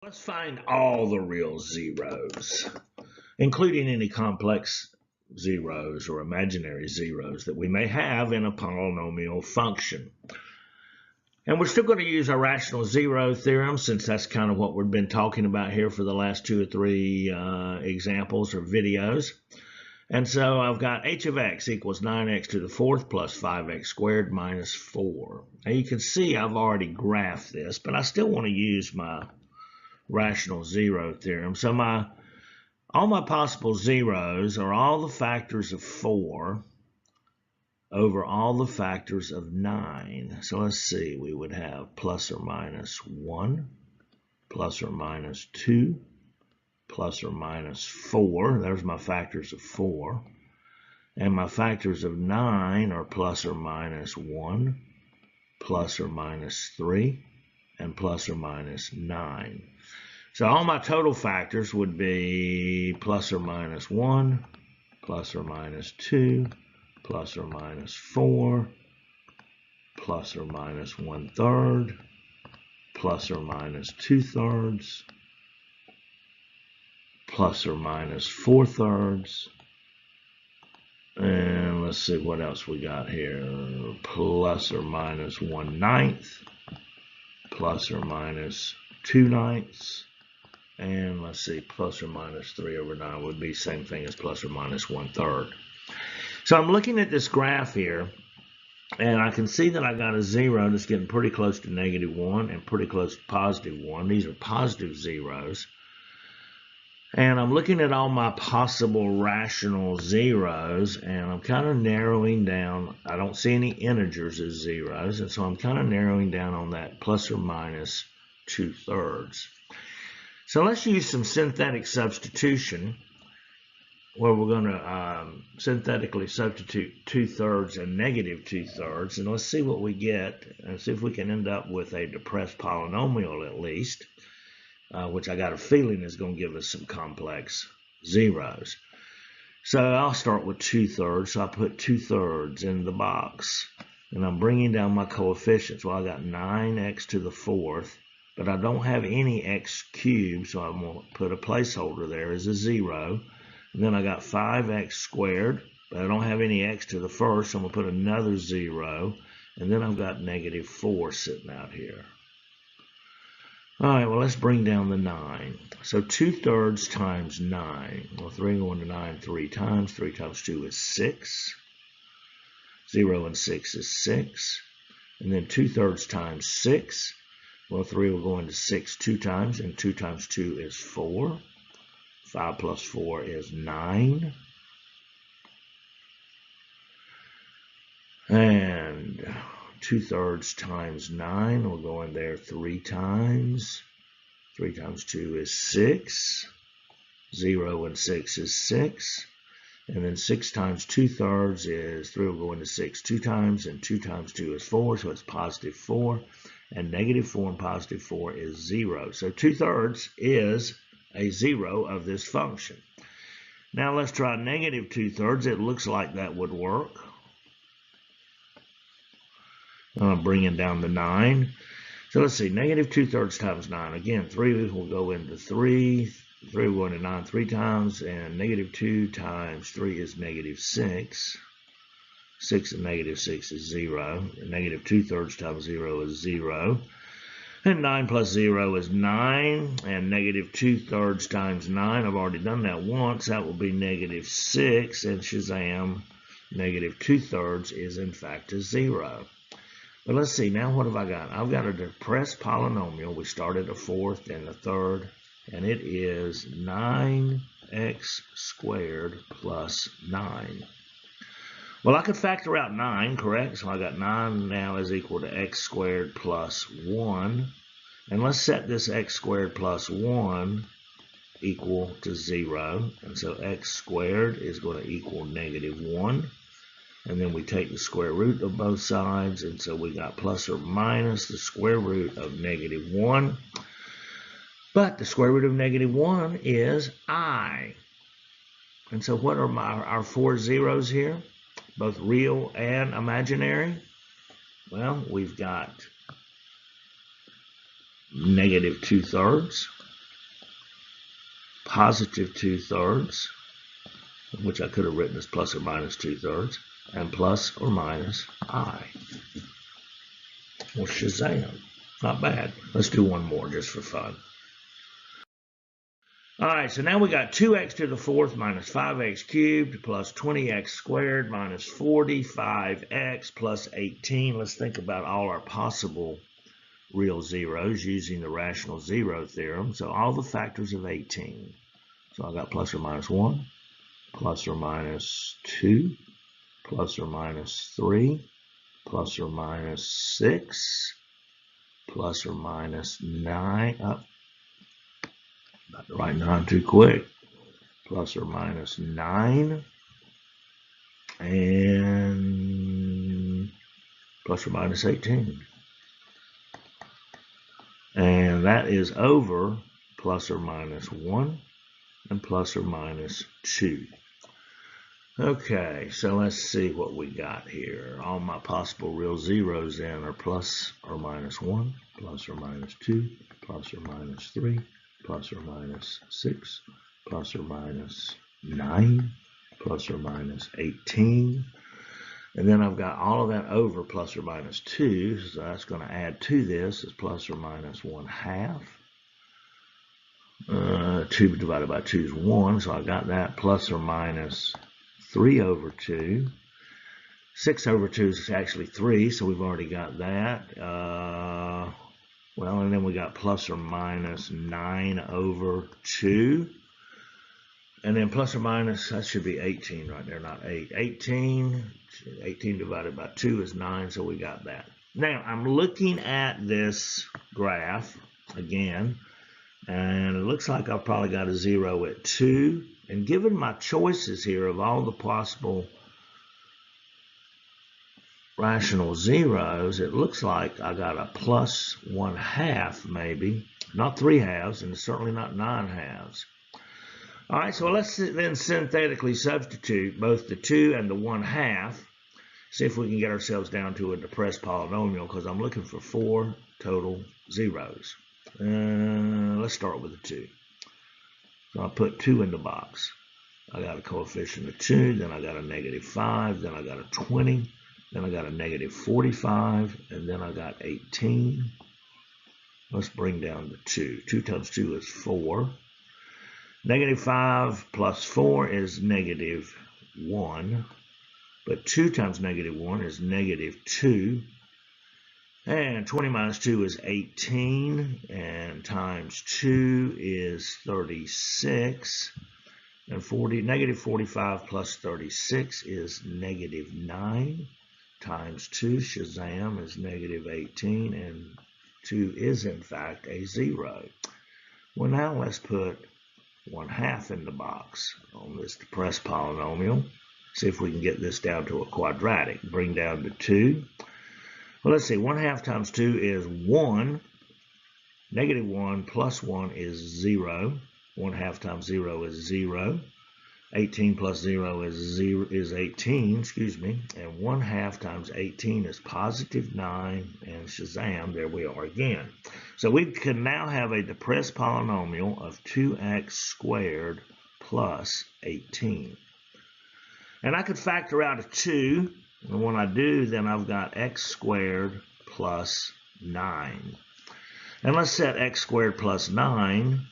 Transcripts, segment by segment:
Let's find all the real zeros, including any complex zeros or imaginary zeros that we may have in a polynomial function. And we're still going to use our rational zero theorem, since that's kind of what we've been talking about here for the last 2 or 3 examples or videos. And so I've got h of x equals 9x to the 4th plus 5x squared minus 4. Now you can see I've already graphed this, but I still want to use my rational zero theorem. So all my possible zeros are all the factors of 4 over all the factors of 9. So let's see, we would have plus or minus 1, plus or minus 2, plus or minus 4. There's my factors of 4. And my factors of 9 are plus or minus 1, plus or minus 3, and plus or minus 9. So all my total factors would be plus or minus 1, plus or minus 2, plus or minus 4, plus or minus 1/3, plus or minus 2/3, plus or minus 4/3, and let's see what else we got here, plus or minus 1/9, plus or minus 2/9, and let's see, plus or minus 3 over 9 would be the same thing as plus or minus 1/3. So I'm looking at this graph here, and I can see that I got a zero that's getting pretty close to -1 and pretty close to +1. These are positive zeros. And I'm looking at all my possible rational zeros, and I'm kind of narrowing down. I don't see any integers as zeros, and so I'm kind of narrowing down on that plus or minus 2/3. So let's use some synthetic substitution, where we're going to synthetically substitute 2/3 and -2/3, and let's see what we get, and see if we can end up with a depressed polynomial at least, which I got a feeling is going to give us some complex zeros. So I'll start with 2/3, so I put 2/3 in the box, and I'm bringing down my coefficients. Well, I got 9x to the 4th, but I don't have any x cubed, so I'm going to put a placeholder there as a 0. And then I got 5x squared, but I don't have any x to the 1st, so I'm going to put another 0. And then I've got -4 sitting out here. All right, well, let's bring down the 9. So 2/3 times 9. Well, 3 going to 9 3 times. 3 times 2 is 6. 0 and 6 is 6. And then 2/3 times 6. Well, 3 will go into 6 2 times, and 2 times 2 is 4. 5 plus 4 is 9. And 2/3 times 9 will go in there 3 times. 3 times 2 is 6. 0 and 6 is 6. And then 6 times 2/3 is 3 will go into 6 2 times, and 2 times 2 is 4, so it's +4. And -4 and +4 is 0. So 2/3 is a 0 of this function. Now let's try -2/3. It looks like that would work. I'm bringing down the 9. So let's see, -2/3 times 9. Again, 3 will go into 3. 3 will go into 9 3 times, and -2 times 3 is -6. 6 and -6 is 0. And -2/3 times 0 is 0. And 9 plus 0 is 9. And -2/3 times 9, I've already done that once. That will be -6. And shazam, -2/3 is in fact a 0. But let's see, now what have I got? I've got a depressed polynomial. We start at a 4th and a 3rd. And it is 9x squared plus 9. Well, I could factor out 9, correct? So I got 9 now is equal to x squared plus 1. And let's set this x squared plus 1 equal to 0. And so x squared is going to equal -1. And then we take the square root of both sides. And so we got plus or minus the square root of -1. But the square root of -1 is I. And so what are our 4 zeros here? Both real and imaginary? Well, we've got -2/3. positive 2/3, which I could have written as plus or minus 2/3, and plus or minus I. Well, shazam. Not bad. Let's do one more just for fun. All right, so now we got 2x to the 4th minus 5x cubed plus 20x squared minus 45x plus 18. Let's think about all our possible real zeros using the rational zero theorem. So all the factors of 18. So I got plus or minus 1, plus or minus 2, plus or minus 3, plus or minus 6, plus or minus 9. About to write 9 too quick. Plus or minus 9. And plus or minus 18. And that is over plus or minus 1 and plus or minus 2. Okay, so let's see what we got here. All my possible real zeros then are plus or minus 1, plus or minus 2, plus or minus 3, plus or minus 6, plus or minus 9, plus or minus 18. And then I've got all of that over plus or minus 2, so that's going to add to this is plus or minus 1/2. 2 divided by 2 is 1, so I got that plus or minus 3 over 2. 6 over 2 is actually 3, so we've already got that. Well, and then we got plus or minus 9 over 2. And then plus or minus, that should be 18 right there, not 8. 18 divided by 2 is 9, so we got that. Now, I'm looking at this graph again, and it looks like I've probably got a 0 at 2. And given my choices here of all the possible rational zeros, it looks like I got a plus 1/2 maybe, not 3/2, and certainly not 9/2. All right, so let's then synthetically substitute both the 2 and the 1/2, see if we can get ourselves down to a depressed polynomial, because I'm looking for 4 total zeros. Let's start with the 2. So I put 2 in the box. I got a coefficient of 2, then I got a -5, then I got a 20, then I got a -45, and then I got 18. Let's bring down the 2. 2 times 2 is 4. -5 plus 4 is -1. But 2 times -1 is -2. And 20 minus 2 is 18. And times 2 is 36. And -45 plus 36 is -9. Times 2, shazam, is -18. And 2 is, in fact, a 0. Well, now let's put 1/2 in the box on this depressed polynomial. See if we can get this down to a quadratic. Bring down the 2. Well, let's see. 1/2 times 2 is 1. -1 plus 1 is 0. 1/2 times 0 is 0. 18 plus 0 is 18, excuse me. And 1/2 times 18 is positive 9. And shazam, there we are again. So we can now have a depressed polynomial of 2x squared plus 18. And I could factor out a 2. And when I do, then I've got x squared plus 9. And let's set x squared plus 9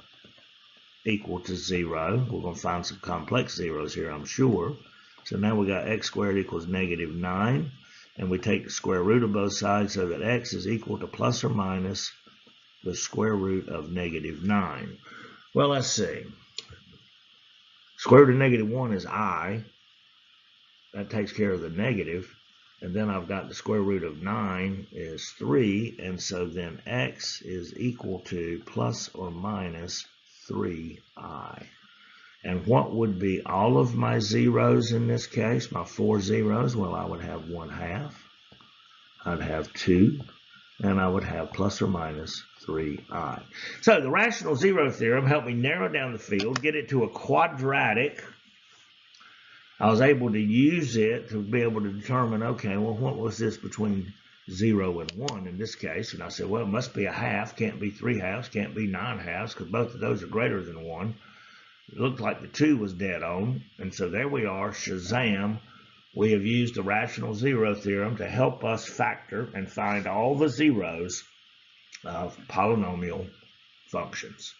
equal to 0. We're going to find some complex zeros here, I'm sure. So now we got x squared equals -9. And we take the square root of both sides so that x is equal to plus or minus the square root of -9. Well, let's see. Square root of -1 is I. That takes care of the negative. And then I've got the square root of 9 is 3. And so then x is equal to plus or minus 3i. And what would be all of my zeros in this case? My 4 zeros? Well, I would have 1/2. I'd have 2. And I would have plus or minus 3i. So the rational zero theorem helped me narrow down the field, get it to a quadratic. I was able to use it to be able to determine, okay, well, what was this between 0 and 1 in this case? And I said, well, it must be a half, can't be 3/2, can't be 9/2, because both of those are greater than 1. It looked like the 2 was dead on, and so there we are, Shazam. We have used the rational zero theorem to help us factor and find all the zeros of polynomial functions.